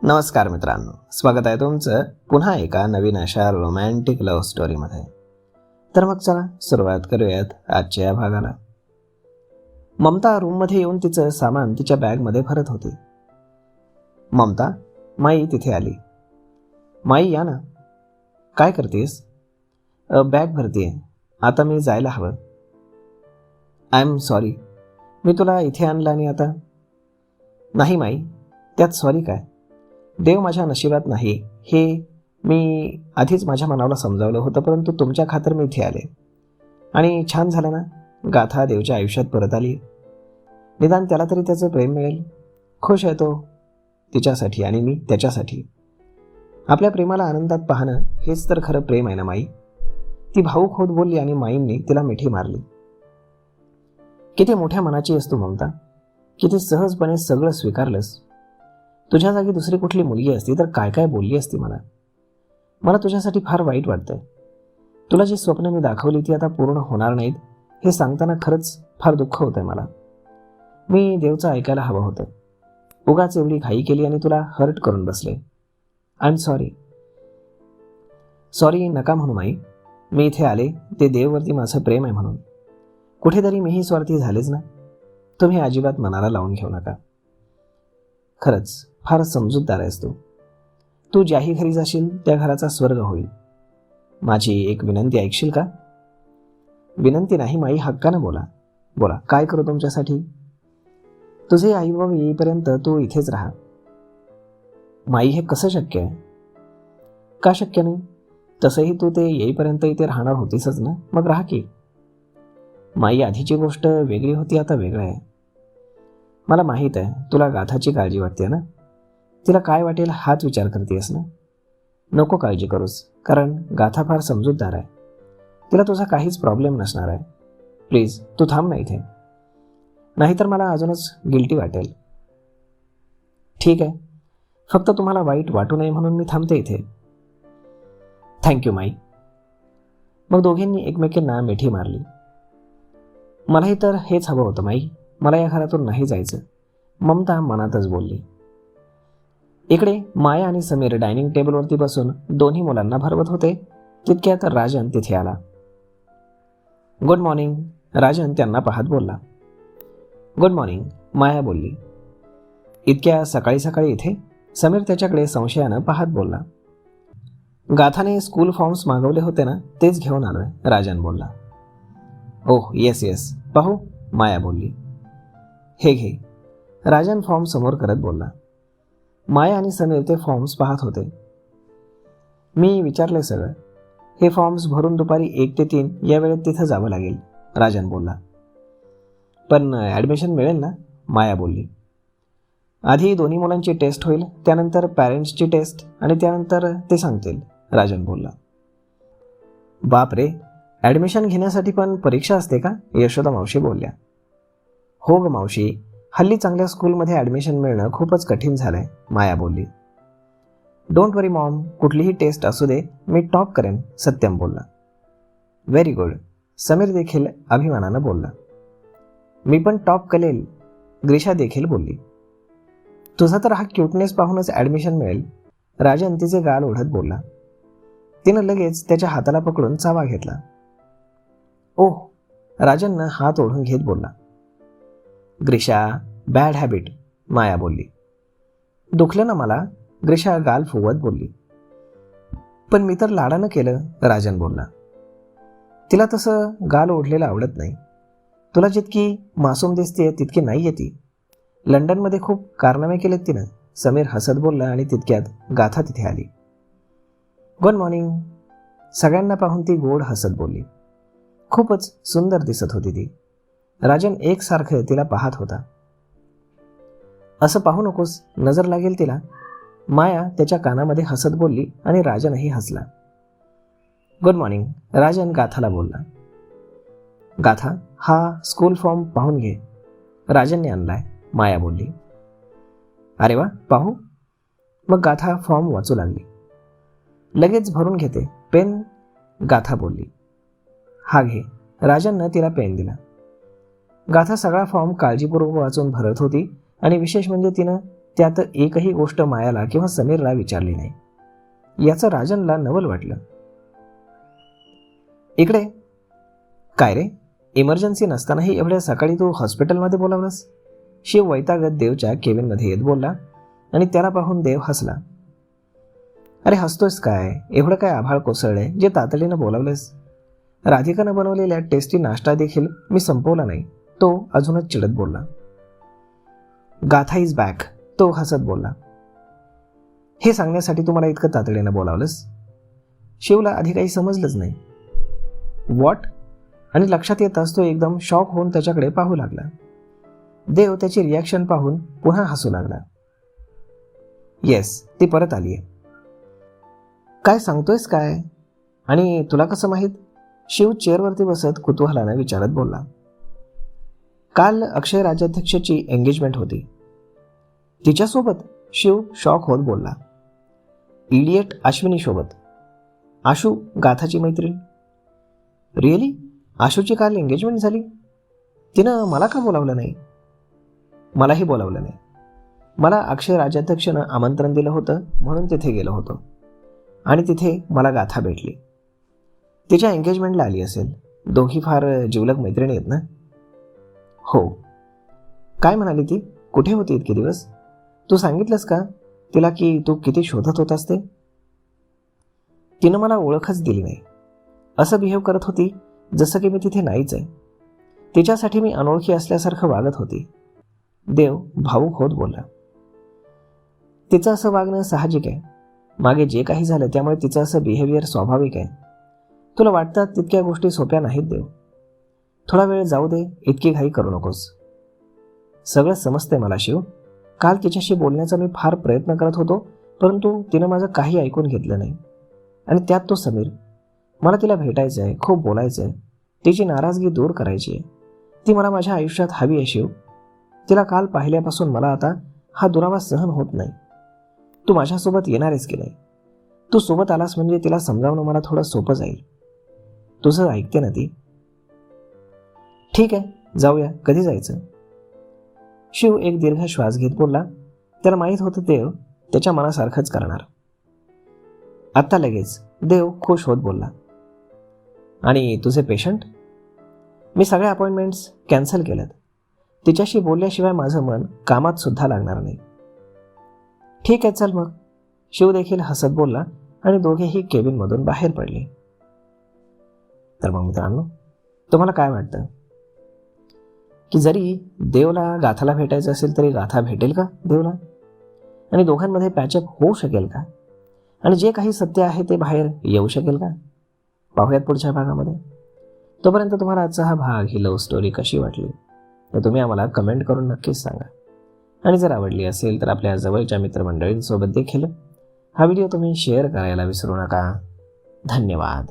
नमस्कार मित्रांनो, स्वागत आहे तुमचं पुन्हा एका नवीन अशा रोमॅन्टिक लव्ह स्टोरीमध्ये. तर मग चला सुरुवात करूयात आजच्या या भागाला. ममता रूममध्ये येऊन तिचं सामान तिच्या बॅगमध्ये भरत होती. ममता, माई तिथे आली. माई या ना. काय करतेस? बॅग भरतीये. आता मी जायला हवं. आय एम सॉरी, मी तुला इथे आणलं आणि आता. नाही माई, त्यात सॉरी काय? देव माझ्या नशिबात नाही हे मी आधीच माझ्या मनाला समजावलं होतं, परंतु तुमच्या खातर मी इथे आले. आणि छान झालं ना, गाथा देवच्या आयुष्यात परत आली. निदान त्याला तरी त्याचं प्रेम मिळेल. खुश आहे तो तिच्यासाठी आणि मी त्याच्यासाठी. आपल्या प्रेमाला आनंदात पाहणं हेच तर खरं प्रेम आहे ना माई. ती भाऊक होत बोलली आणि माईंनी तिला मिठी मारली. किती मोठ्या मनाची आहेस तू ममता, किती सहजपणे सगळं स्वीकारलंस. तुझ्या जागी दुसरी कुठली मुलगी असती तर काय काय बोलली असती मला. मला तुझ्यासाठी फार वाईट वाटतंय. तुला जी स्वप्न मी दाखवली ती आता पूर्ण होणार नाहीत हे सांगताना खरंच फार दुःख होतंय मला. मी देवचं ऐकायला हवं होतं. उगाच एवढी घाई केली आणि तुला हर्ट करून बसले. I am sorry. सॉरी नका म्हणू माई. मी इथे आले ते देववरती माझं प्रेम आहे म्हणून. कुठेतरी मीही स्वार्थी झालेच ना. तुम्ही अजिबात मनाला लावून घेऊ नका. खरंच फार समजूतदार आहेस तू. तू ज्याही घरी जाशील त्या घराचा स्वर्ग होईल. माझी एक विनंती ऐकशील का? विनंती नाही माई, हक्कानं बोला. बोला, काय करू तुमच्यासाठी? तुझे आईबाबा येईपर्यंत तू इथेच राहा. माई, हे कसं शक्य आहे? का शक्य नाही? तसंही तू ते येईपर्यंत इथे राहणार होतीसच ना, मग राहा की. माई, आधीची गोष्ट वेगळी होती, आता वेगळं आहे. मला माहीत आहे तुला गाथाची काळजी वाटते ना. तिला काय वाटेल हाच विचार करतेस ना. नको काळजी करूस, कारण गाथा फार समजूतदार आहे. तिला तुझा काहीच प्रॉब्लेम नसणार आहे. प्लीज तू थांब ना इथे, नाहीतर मला अजूनच गिल्टी वाटेल. ठीक आहे, फक्त तुम्हाला वाईट वाटू नये म्हणून मी थांबते इथे. थँक्यू माई. मग दोघींनी एकमेकींना मिठी मारली. मलाही तर हेच हवं होतं माई. मला या घरातून नाही जायचं, ममता मनातच बोलली. इकडे माया आणि समीर डायनिंग टेबलवरती बसून दोन्ही मुलांना भरवत होते. तितक्यात राजन तिथे आला. गुड मॉर्निंग, राजन त्यांना पाहत बोलला. गुड मॉर्निंग, माया बोलली. इतक्या सकाळी सकाळी इथे? समीर त्याच्याकडे संशयानं पाहत बोलला. गाथाने स्कूल फॉर्म्स मागवले होते ना, तेच घेऊन आलोय, राजन बोलला. ओह येस येस, पाहू, माया बोलली. हे घे, राजन फॉर्म समोर करत बोलला. माया आणि समीर ते फॉर्म्स पाहत होते. मी विचारले सगळं. हे फॉर्म्स भरून दुपारी 1 ते 3 या वेळेत तिथं जावं लागेल, राजन बोलला. पण ॲडमिशन मिळेल ना, माया बोलली. आधी दोन्ही मुलांची टेस्ट होईल, त्यानंतर पॅरेंट्सची टेस्ट आणि त्यानंतर ते सांगतील, राजन बोलला. बाप रे, ॲडमिशन घेण्यासाठी पण परीक्षा असते का? यशोदा मावशी बोलल्या. हो ग मावशी, हल्ली चांगल्या स्कूलमध्ये ॲडमिशन मिळणं खूपच कठीण झालंय, माया बोलली. डोंट वरी मॉम, कुठलीही टेस्ट असू दे, मी टॉप करेन, सत्यम बोलला. व्हेरी गुड, समीर देखील अभिमानानं बोलला. मी पण टॉप करेल, ग्रीशा देखील बोलली. तुझा तर हा क्यूटनेस पाहूनच ॲडमिशन मिळेल, राजन तिचे गाल ओढत बोलला. तिनं लगेच त्याच्या हाताला पकडून चावा घेतला. ओह, राजननं हात ओढून घेत बोलला. ग्रीशा, बॅड हॅबिट, माया बोलली. दुखलं ना मला, ग्रीशा गाल फुगवत बोलली. पण मी तर लाडानं केलं, राजन बोलला. तिला तसं गाल ओढलेलं आवडत नाही. तुला जितकी मासूम दिसते तितकी नाही आहे ती. लंडनमध्ये खूप कारनामे केलेत तिनं, समीर हसत बोलला आणि तितक्यात गाथा तिथे आली. गुड मॉर्निंग, सगळ्यांना पाहून ती गोड हसत बोलली. खूपच सुंदर दिसत होती ती. राजन एकसारखं तिला पाहत होता. असं पाहू नकोस, नजर लागेल तिला, माया त्याच्या कानामध्ये हसत बोलली आणि राजनही हसला. गुड मॉर्निंग, राजन गाथाला बोलला. गाथा, हा स्कूल फॉर्म पाहून घे, राजनने आणलाय, माया बोलली. अरे वा, पाहू. मग गाथा फॉर्म वाचू लागली. लगेच भरून घेते, पेन, गाथा बोलली. हा घे, राजननं तिला पेन दिला. गाथा सगळा फॉर्म काळजीपूर्वक वाचून भरत होती आणि विशेष म्हणजे तिनं त्यात एकही गोष्ट मायाला किंवा समीरला विचारली नाही. याचं राजनला नवल वाटलं. इकडे काय रे, इमर्जन्सी नसतानाही एवढ्या सकाळी तू हॉस्पिटलमध्ये बोलावलंस? शिव वैतागत देवच्या केबिनमध्ये येत बोलला आणि त्याला पाहून देव हसला. अरे हसतोयस काय? एवढं काय आभाळ कोसळले जे तातडीनं बोलावलेस? राधिकानं बनवलेल्या टेस्टी नाश्ता देखील मी संपवला नाही, तो अजूनच चिडत बोलला. गाथा इज बॅक, तो हसत बोलला. हे सांगण्यासाठी तू मला इतकं तातडीनं बोलावलंस? शिवला आधी काही समजलंच नाही. व्हॉट? आणि लक्षात येताच तो एकदम शॉक होऊन त्याच्याकडे पाहू लागला. देव त्याची रिॲक्शन पाहून पुन्हा हसू लागला. येस, ती परत आली आहे. काय सांगतोयस काय? आणि तुला कसं माहीत? शिव चेअरवरती बसत कुतूहलानं विचारत बोलला. काल अक्षय राज्याध्यक्षाची एंगेजमेंट होती. तिच्यासोबत? शिव शॉक होत बोलला. इडियट अश्विनीसोबत. आशू, गाथाची मैत्रीण. रिअली? आशूची काल एंगेजमेंट झाली? तिनं मला का बोलावलं नाही? मलाही बोलावलं नाही. मला अक्षय राज्याध्यक्षानं आमंत्रण दिलं होतं म्हणून तिथे गेलो होतो आणि तिथे मला गाथा भेटली. तिच्या एंगेजमेंटला आली असेल. दोघी फार जिवलग मैत्रिणी आहेत ना? हो. काय म्हणाली ती? कुठे होती इतके दिवस? तू सांगितलंस का तिला की तू किती शोधत होतास ते? तिनं मला ओळखच दिली नाही. असं बिहेव करत होती जसं की मी तिथे नाहीच आहे. तिच्यासाठी मी अनोळखी असल्यासारखं वागत होती. देव भावूक होत बोलला. तिचं असं वागणं साहजिक आहे. मागे जे काही झालं त्यामुळे तिचं असं बिहेवियर स्वाभाविक आहे. तुला वाटतात तितक्या गोष्टी सोप्या नाहीत देव. थोडा वेळ जाऊ दे, इतकी घाई करू नकोस. सगळं समजतंय मला शिव. काल तिच्याशी बोलण्याचा मी फार प्रयत्न करत होतो, परंतु तिनं माझं काही ऐकून घेतलं नाही. आणि त्यात तो समीर. मला तिला भेटायचं आहे, खूप बोलायचं आहे, तिची नाराजगी दूर करायची आहे. ती मला माझ्या आयुष्यात हवी आहे शिव. तिला काल पाहिल्यापासून मला आता हा दुरावा सहन होत नाही. तू माझ्यासोबत येणार आहेस की नाही? तू सोबत आलास म्हणजे तिला समजावणं मला थोडं सोपं जाईल. तुझं ऐकते ना ती? ठीक आहे, जाऊया. कधी जायचं? शिव एक दीर्घ श्वास घेत बोलला. त्याला माहीत होतं देव त्याच्या मनासारखंच करणार. आत्ता लगेच, देव खुश होत बोलला. आणि तुझे पेशंट? मी सगळ्या अपॉइंटमेंट्स कॅन्सल केल्यात. तिच्याशी बोलल्याशिवाय माझं मन कामात सुद्धा लागणार नाही. ठीक आहे, चल मग. शिव देखील हसत बोलला आणि दोघेही केबिनमधून बाहेर पडले. तर मग मित्रांनो, तुम्हाला काय वाटतं की जरी देवला गाथाला भेटायचं असेल तरी गाथा भेटेल का देवला? आणि दोघांमध्ये पॅचअप होऊ शकेल का? आणि जे काही सत्य आहे ते बाहेर येऊ शकेल का? पाहूयात पुढच्या भागामध्ये. तोपर्यंत तुम्हाला आजचा हा भाग, ही लव्ह स्टोरी कशी वाटली तर तुम्ही आम्हाला कमेंट करून नक्कीच सांगा. आणि जर आवडली असेल तर आपल्या जवळच्या मित्रमंडळींसोबत देखील हा व्हिडिओ तुम्ही शेअर करायला विसरू नका. धन्यवाद.